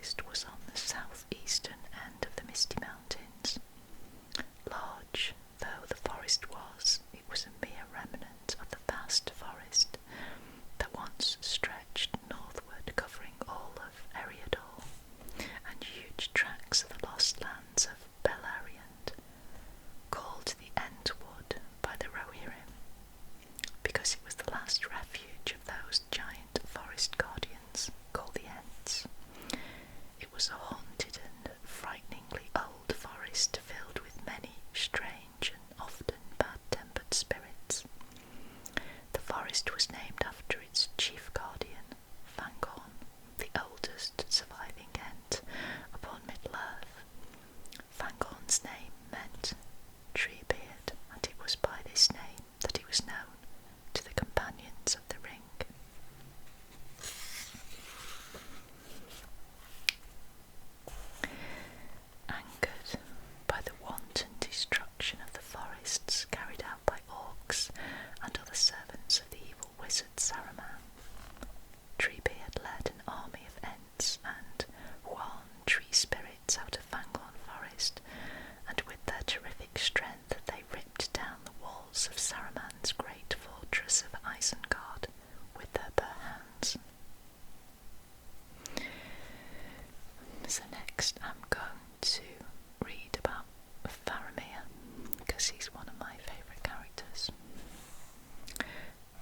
Forest was on the southeastern end of the Misty Mountains. Large though the forest was, it was a mere remnant of the vast forest that once stretched northward, covering all of Eriador and huge tracts of the lost lands of Beleriand, called the Entwood by the Rohirrim, because it was the last refuge of those giant forest guardians called the Ents. It was a haunted and frighteningly old forest filled with many strange and often bad-tempered spirits. The forest was named after its chief guardian, Fangorn, the oldest surviving Ent upon Middle-earth. Fangorn's name meant Treebeard, and it was by this name that he was known to the companions of the ring. Angered by the wanton destruction of the forests carried out by Orcs and other servants of the evil wizard Saruman, Treebeard led an army of Ents and Huan tree spirits out of Fangorn Forest, and with their terrific strength they ripped down the walls of Saruman's great fortress of Isengard with their bare hands. So next I'm going to read about Faramir, because he's one of my favourite characters.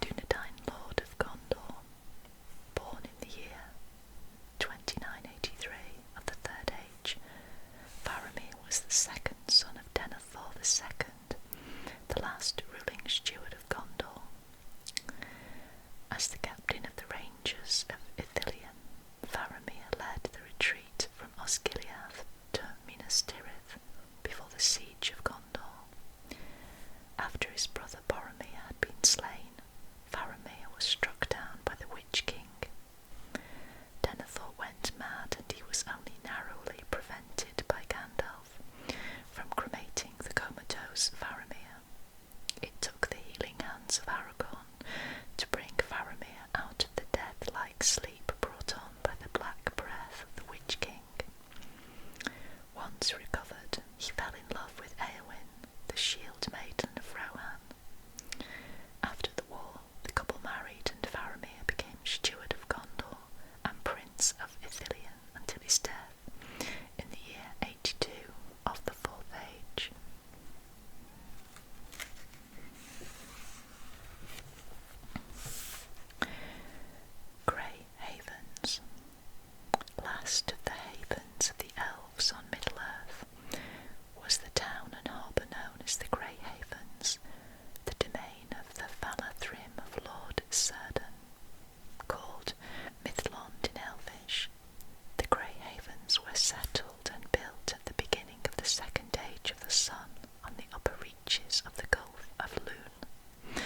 Dunadine, Lord of Gondor, born in the year 2983 of the Third Age, Faramir was the second son of Denethor II, the last ruling steward of Gondor. As the captain of the Rangers of Ithilien, Faramir led the retreat from Osgiliath to Minas Tirith before the siege of Gondor. After his brother Boromir had been slain, Faramir was struck down by the Witch King. Denethor went mad, and he was only narrowly prevented by Gandalf from cremating the comatose Faramir. It took the healing hands of Aragorn to bring Faramir out of the death-like sleep brought on by the black breath of the Witch King. Once recovered, he fell in love with Éowyn, the shield maiden of Rohan. After the war, the couple married, and Faramir became steward of Gondor and prince of Ithilien until his death in the year 82 of the Fourth Age. Grey Havens. Last of the havens of the Elves on Middle-earth was the town and harbour known as the Grey Havens, the domain of the Valathrim of Lord Círdan, called Mithlond in Elvish. The Grey Havens were settled and built at the beginning of the Second Age of the Sun on the upper reaches of the Gulf of Lune,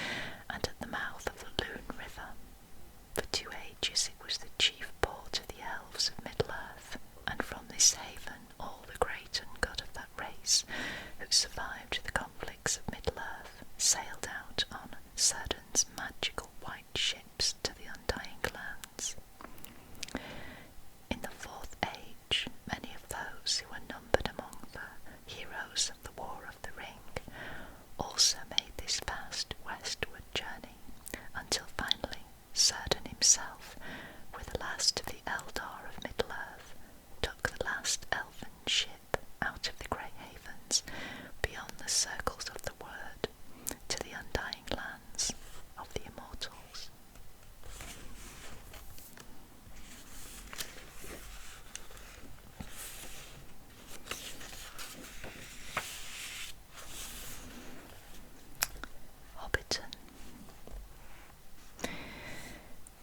and at the mouth of the Lune River. For 2 ages it was the chief port of the Elves of Middle-earth, and from this haven all the great and good of that race who survived the conflicts of Middle-earth sailed out on Círdan's magical white ships to the Undying Lands. In the Fourth Age, many of those who were numbered among the heroes of the War of the Ring also made this vast westward journey, until finally Círdan himself, with the last of the Eldar of Middle-earth, took the last elven ship out of the Grey Havens beyond the circles of the Word to the Undying Lands of the Immortals. Hobbiton.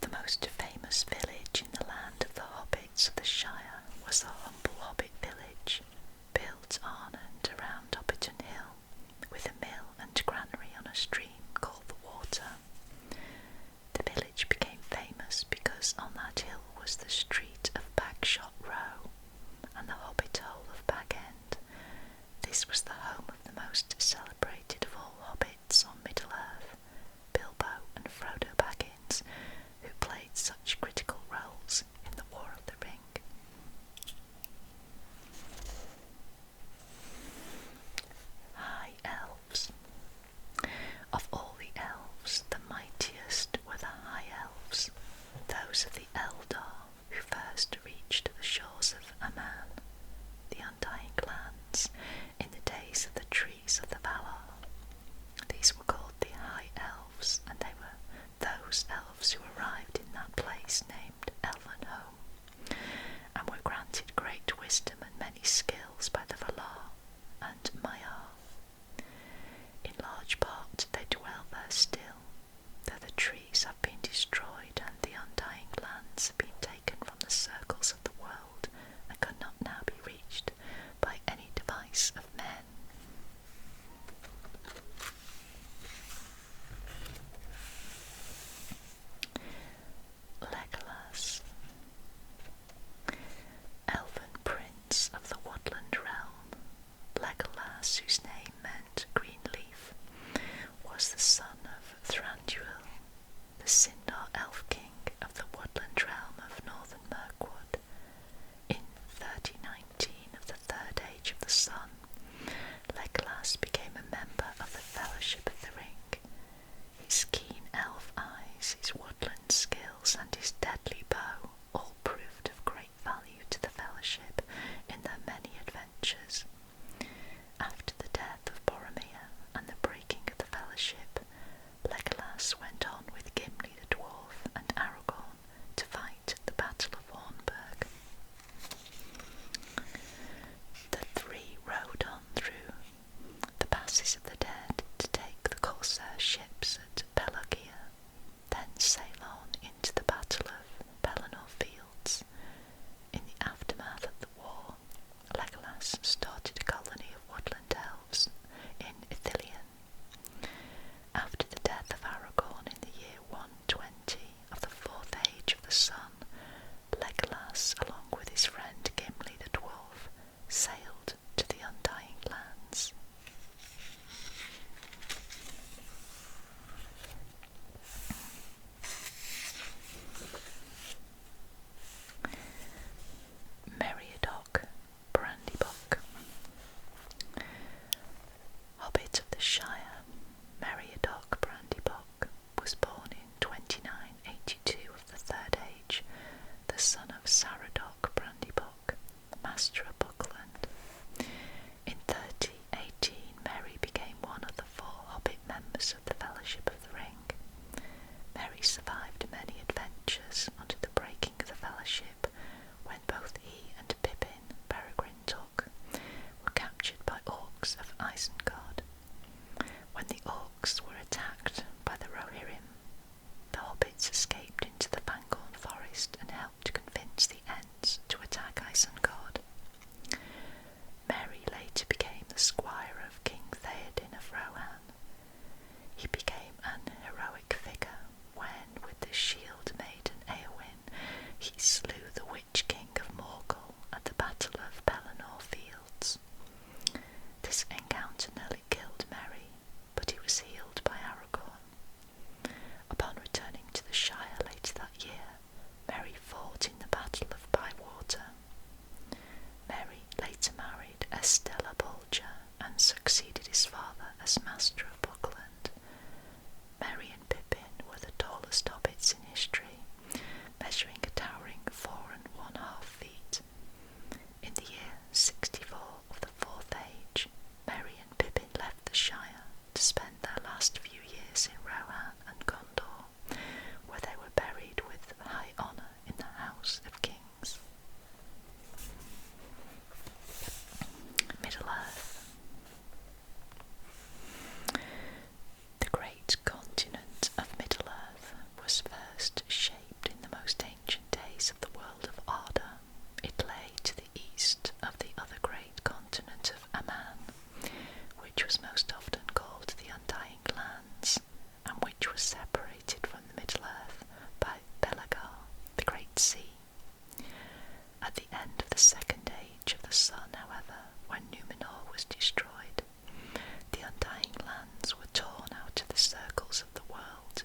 The most famous village in the land of the Hobbits of the Shire was the humble hobbit master of Buckland. In 3018, Merry became one of the 4 Hobbit members of the Fellowship of the Ring. Merry survived many adventures under the breaking of the Fellowship when both he and Pippin, Peregrine Took, were captured by Orcs of Isengard. When the Orcs were attacked by the Rohirrim, the Hobbits escaped into the Fang Forest and helped convince the Ents to attack Isengard. Merry later became the squire of King Theoden of Rohan. He became an heroic figure when, with the shield maiden Eowyn, he slew the Witch King of Morgul at the Battle of Pelennor Fields. This encounter nearly killed Merry, but he was healed by Aragorn. Upon returning to the Shire later that year, Merry fought in the Battle of Bywater. Merry later married Estella Bolger and succeeded his father as Master of Buckland. Merry and Pippin were the tallest hobbits in history, measuring a towering 4½ feet. In the year 64 of the Fourth Age, Merry and Pippin left the Shire to spend their last few years in Rohan and Gondor, where they were buried with high honour in the House of Kings. Middle-earth. The great continent of Middle-earth was first shaped in the most ancient days of the world of Arda. It lay to the east of the other great continent of Aman, which was most often called the Undying Lands, and which was separated from the Middle-earth by Belagar, the Great Sea. At the end of the Second Age of the Sun, however, when Numenor was destroyed, the Undying Lands were torn out of the circles of the world.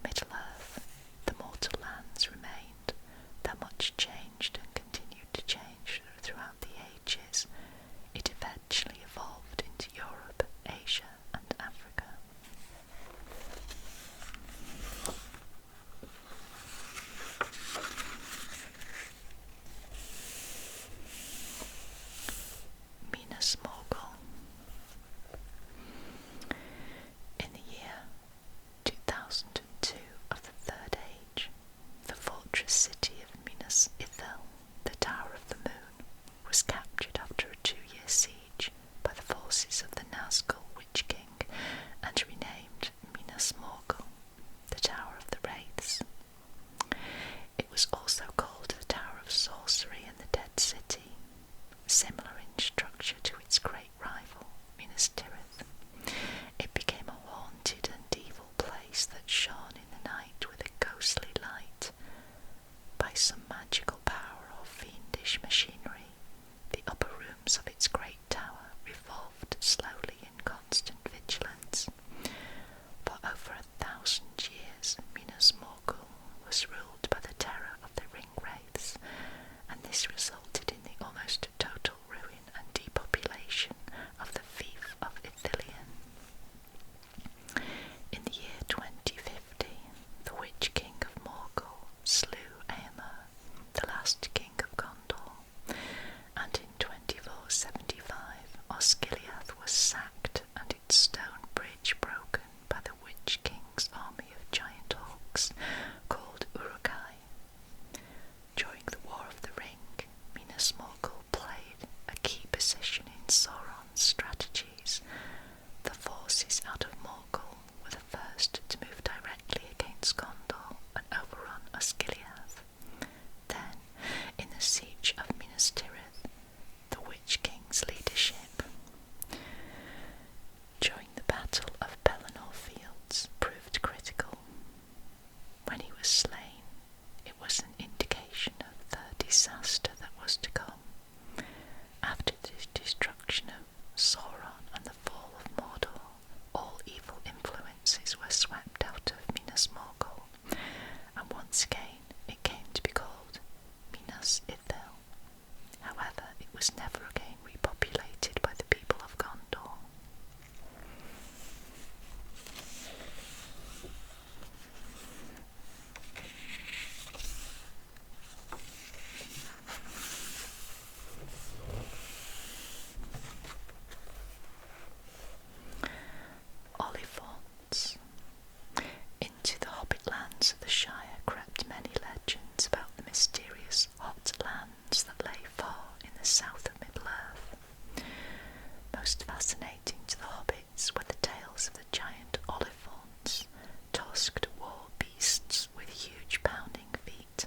Middle-earth, the mortal lands, remained, though much changed and continued to change throughout the ages. It eventually evolved into Europe, Asia, and Africa. Minas Morgul. In the year 2002 of the Third Age, the fortress city of Minas Ithil, the Tower of the Moon, was captured after a 2-year siege by the forces of the Nazgul Witch King and renamed Minas Morgul, the Tower of the Wraiths. It was also called the Tower of Sorcery and the Dead City, similar in structure to its great rival, Minas Tirith. It became a haunted and evil place that shone in the night with a ghostly light. By some magical power or fiendish machinery, the upper rooms of its great tower revolved slowly in constant vigilance. For over 1,000 years, Minas Morgul was ruled by the terror of the Ring Wraiths, and this resulted in the almost total ruin and depopulation of the fief of Ithilien. In the year 2050, the Witch King of Morgul slew Éomer, the last king of Gondor, and in 2475 Osgiliath was sacked and its stone bridge broken by the Witch King's army of giant orcs called Uruk-hai. During the War of the Ring, Minas Morgul played a key position in Sauron's strategies. The forces out of Morgul were the first to move directly against Gondor and overrun Osgiliath. Then, in the siege of Minas Tirith, the Witch King's leadership during the Battle of Pelennor Fields proved critical. When he was slain, it was an indication of the disaster that was to come. After the destruction of Sauron and the fall of Mordor, all evil influences were swept out of Minas Morgul, and once again it came to be called Minas Ithil. However, it was never again repopulated by the people of Gondor. mountains of the Shire crept many legends about the mysterious hot lands that lay far in the south of Middle-earth. Most fascinating to the hobbits were the tales of the giant Oliphaunts, tusked war beasts with huge pounding feet.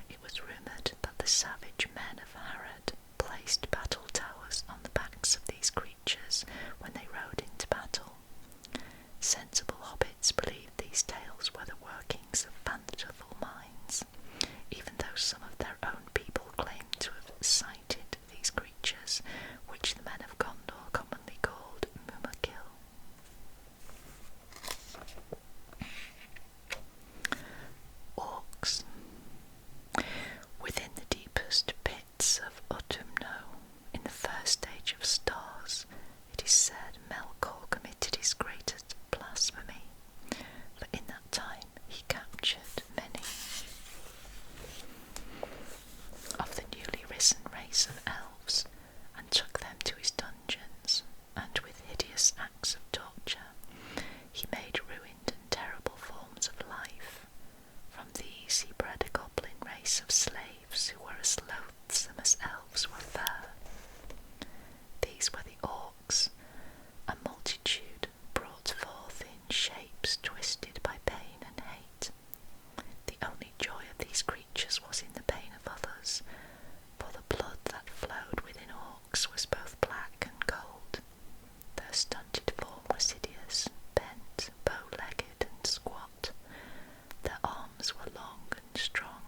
It was rumoured that the savage men of Harad placed battle towers on the backs of these creatures when they rode into battle. Sensible hobbits believed these tales were the workings of fanciful minds, even though some of their own people claimed to have sighted these creatures, which the men of Gondor commonly called Mumakil. Orcs. Within the deepest pits of Utumno, in the first age of stars, it is said Melkor committed his greatest blasphemy, for in that time he captured many of the newly risen race of elves and took them to his dungeons, and with hideous acts of torture he made ruined and terrible forms of life. From these he bred a goblin race of slaves who were as loathsome as elves were fair. These were the Orcs, a multitude brought forth in shapes twisted by pain and hate. The only joy of these creatures was in the pain of others, for the blood that flowed within Orcs was both black and cold. Their stunted form was hideous, bent, bow-legged and squat. Their arms were long and strong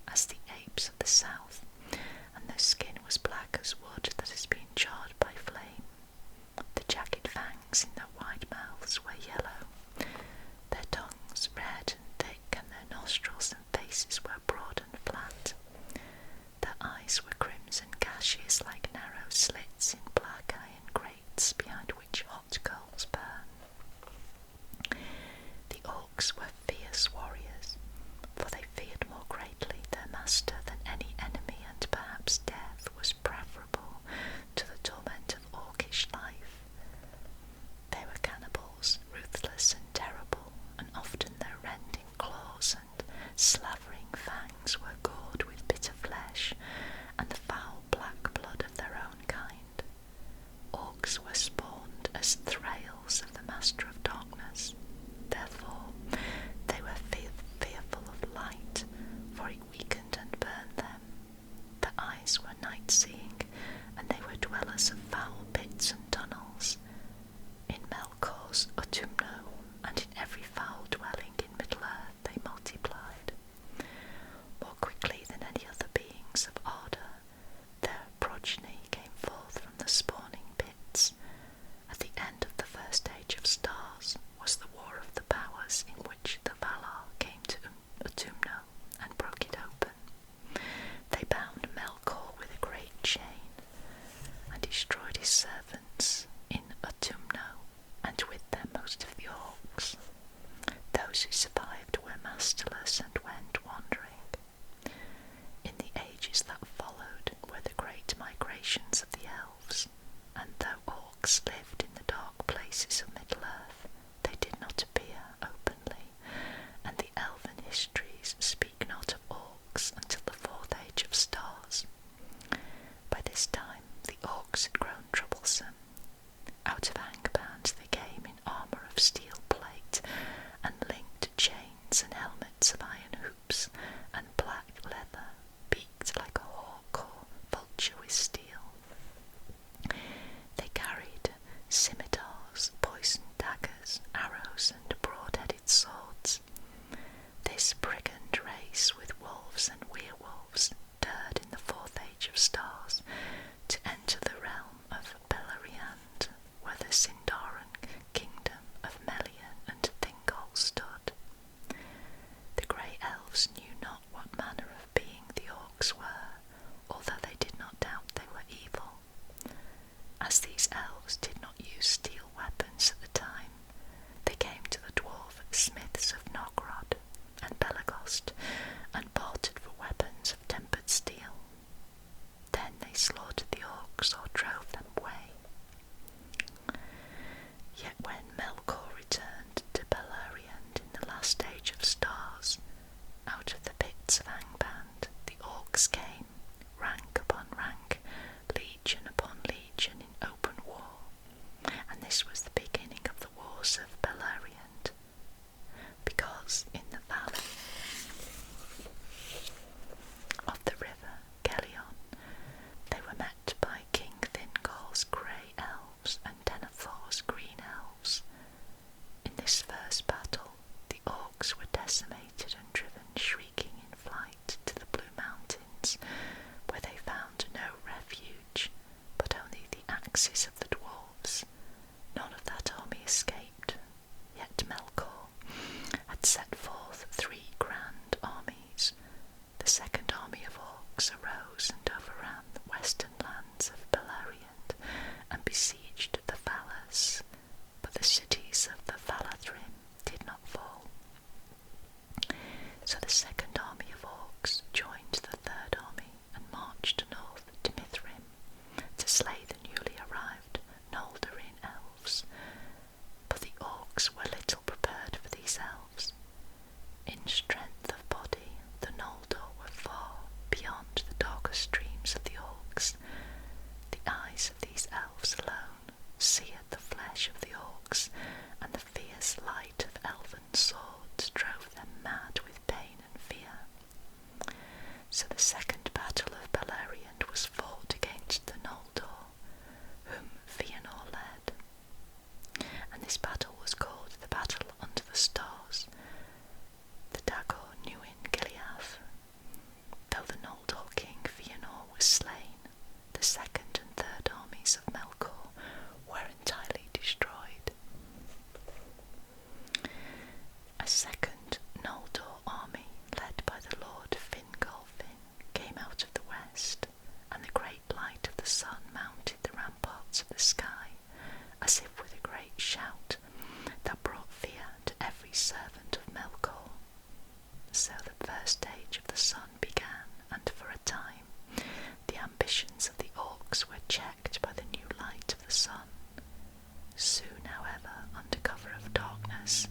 as the apes of the south, and their skin was black as wood that has been charred by flame. The jagged fangs in their wide mouths were yellow, their tongues red and thick, and their nostrils and faces were broad and flat. Their eyes were crimson gashes like narrow slits in black iron grates behind which hot coals burn. The Orcs were fierce warriors, for they feared more greatly their master than any enemy, and perhaps death was preferable to the torment of Orcish life. They were cannibals, ruthless and terrible, and often their rending claws and slavering fangs were gored with bitter flesh and the foul black blood of their own kind. Orcs were spawned as thralls of the Master of Darkness. Therefore, they were fearful of light, for it weakened and burned them. Their eyes were night-seeing, and they were dwellers of foul pits and tunnels. In Melkor's Utumno, and in every foul dwelling in Middle-earth, they multiplied. More quickly than any other beings of ardour, their progeny came forth from the spawning pits. At the end of the first age of stars was the war of the powers, in which the Valar came to Utumno and broke it open. They bound Melkor with a great chain and destroyed his servants in Utumno, and with them most of the Orcs. Those who survived were masterless and went wandering. In the ages that followed were the great migrations of the Elves, and though Orcs lived in the dark places of Middle-earth, they did not appear openly, and the elven histories speak not of Orcs until the fourth age of stars. By this time the Orcs had grown troublesome. Out of Angband they came in armour of steel plate, and linked chains and helmets of iron hoops, and black leather, beaked like a hawk or vulture with steel. They carried scimitars, poisoned axes of the dwarves. None of that army escaped, yet Melkor had set forth 3 grand armies. The second army of Orcs arose and overran the western lands of Beleriand and besieged the Valas, but the cities of the Valathrim did not fall. So the second army of Orcs joined the third army and marched north to Mithrim to slay the newly arrived Noldorin elves. But the Orcs were little prepared for these elves. In strength of body, the Noldor were far beyond the darkest dreams of the Orcs. The eyes of these elves alone seared the flesh of the Orcs, and the fierce light of elven swords drove them mad with pain and fear. So the second battle of Beleriand was fought against the Noldor, whom Fëanor led. And this battle was called the Battle Under the Stars. The Dagor knew in Gilead. Though the Noldor king Fëanor was slain, the second and third armies of Melkor were entirely destroyed. A second Noldor army, led by the Lord Fingolfin, came out of the west, and the great light of the sun mounted the ramparts of the sky, as if with a great shout that brought fear to every servant of Melkor. So the first age of the sun began, and for a time the ambitions of the Orcs were checked by the new light of the sun. Soon, however, under cover of darkness,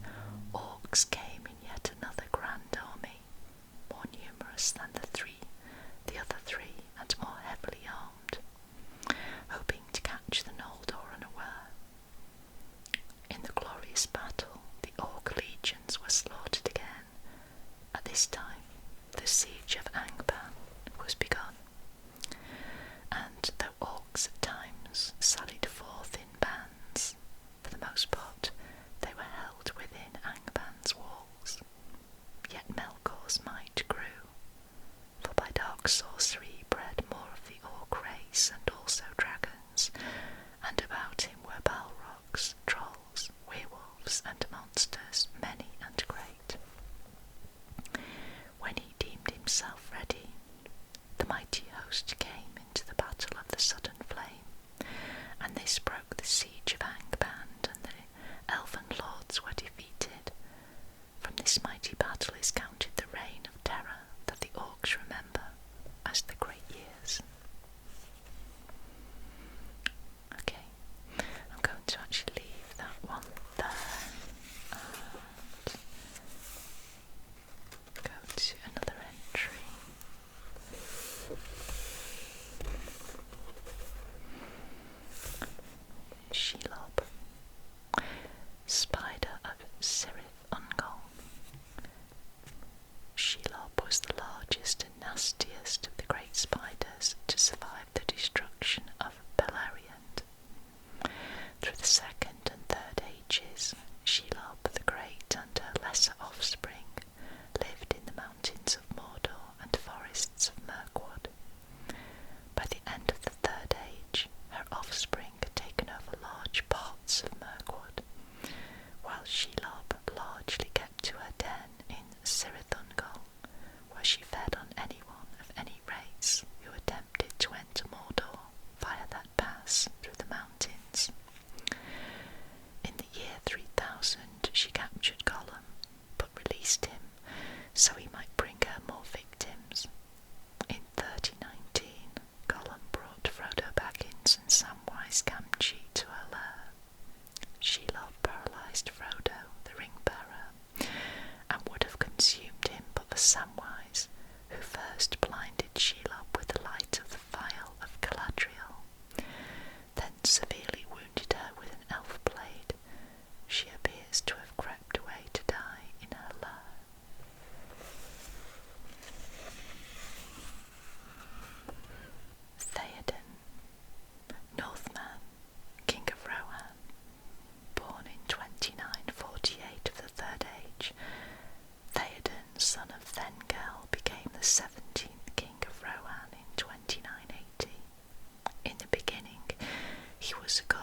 Orcs came in yet another grand army, more numerous than the other three, and more heavily armed. Hoping to catch the Noldor he was a